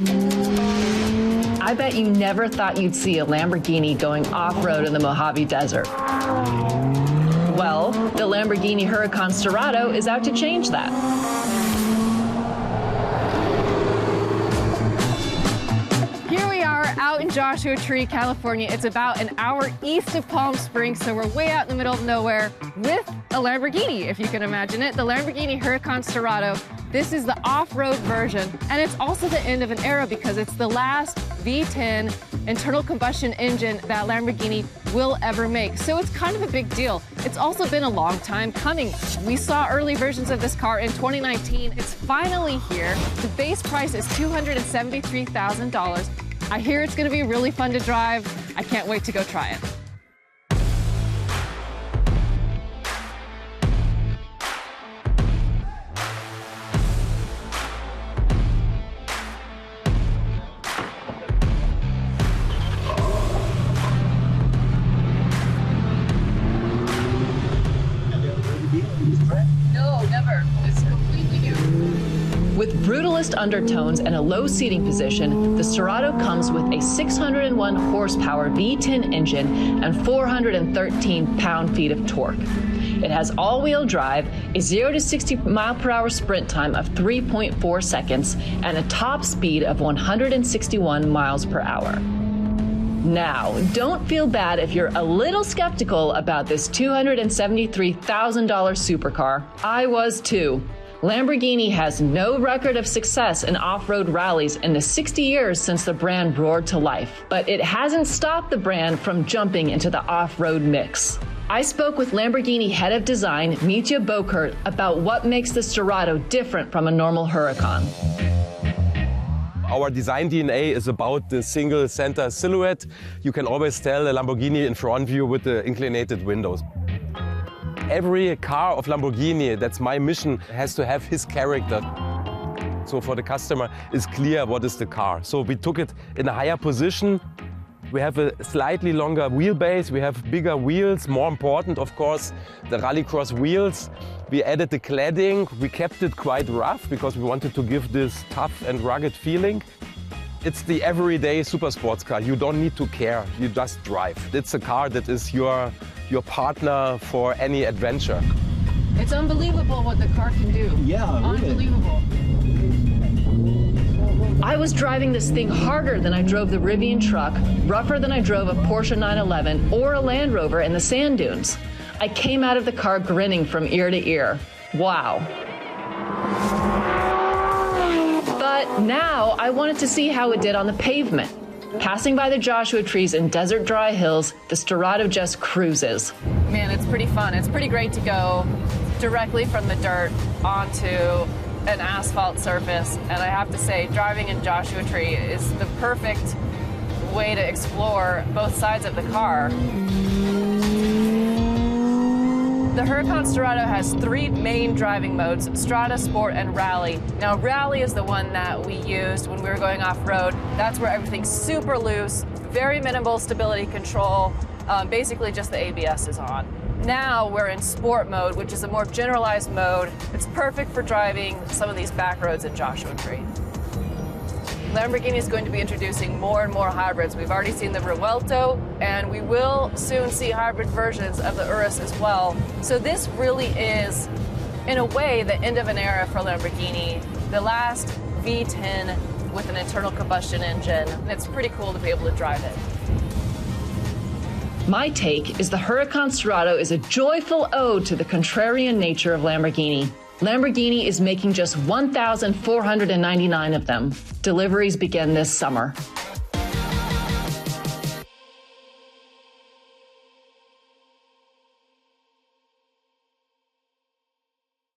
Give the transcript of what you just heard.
I bet you never thought you'd see a Lamborghini going off-road in the Mojave Desert. Well, the Lamborghini Huracán Sterrato is out to change that. Here we are out in Joshua Tree, California. It's about an hour east of Palm Springs, so we're way out in the middle of nowhere with a Lamborghini, if you can imagine it. The Lamborghini Huracán Sterrato. This is the off-road version, and it's also the end of an era because it's the last V10 internal combustion engine that Lamborghini will ever make. So it's kind of a big deal. It's also been a long time coming. We saw early versions of this car in 2019. It's finally here. The base price is $273,000. I hear it's going to be really fun to drive. I can't wait to go try it. No, never. It's completely new. With brutalist undertones and a low seating position, the Sterrato comes with a 601 horsepower V10 engine and 413 pound-feet of torque. It has all-wheel drive, a 0 to 60 mile-per-hour sprint time of 3.4 seconds, and a top speed of 161 miles per hour. Now, don't feel bad if you're a little skeptical about this $273,000 supercar. I was too. Lamborghini has no record of success in off-road rallies in the 60 years since the brand roared to life, but it hasn't stopped the brand from jumping into the off-road mix. I spoke with Lamborghini head of design, Mitja Bokert, about what makes the Sterrato different from a normal Huracan. Our design DNA is about the single center silhouette. You can always tell a Lamborghini in front view with the inclinated windows. Every car of Lamborghini, that's my mission, has to have his character. So for the customer, it's clear what is the car. So we took it in a higher position. We have a slightly longer wheelbase, we have bigger wheels, more important, of course, the rallycross wheels. We added the cladding, we kept it quite rough because we wanted to give this tough and rugged feeling. It's the everyday super sports car. You don't need to care, you just drive. It's a car that is your partner for any adventure. It's unbelievable what the car can do. Yeah, really. Unbelievable. I was driving this thing harder than I drove the Rivian truck, rougher than I drove a Porsche 911 or a Land Rover in the sand dunes. I came out of the car grinning from ear to ear. Wow. But now I wanted to see how it did on the pavement. Passing by the Joshua trees and desert dry hills, the Sterrato just cruises. Man, it's pretty fun. It's pretty great to go directly from the dirt onto an asphalt surface, and I have to say, driving in Joshua Tree is the perfect way to explore both sides of the car. The Huracán Sterrato has three main driving modes: Strada, Sport, and Rally. Now, Rally is the one that we used when we were going off-road. That's where everything's super loose, very minimal stability control, basically just the ABS is on. Now we're in Sport mode, which is a more generalized mode. It's perfect for driving some of these back roads in Joshua Tree. Lamborghini is going to be introducing more and more hybrids. We've already seen the Revuelto, and we will soon see hybrid versions of the Urus as well. So this really is, in a way, the end of an era for Lamborghini, the last V10 with an internal combustion engine. And it's pretty cool to be able to drive it. My take is the Huracán Sterrato is a joyful ode to the contrarian nature of Lamborghini. Lamborghini is making just 1,499 of them. Deliveries begin this summer.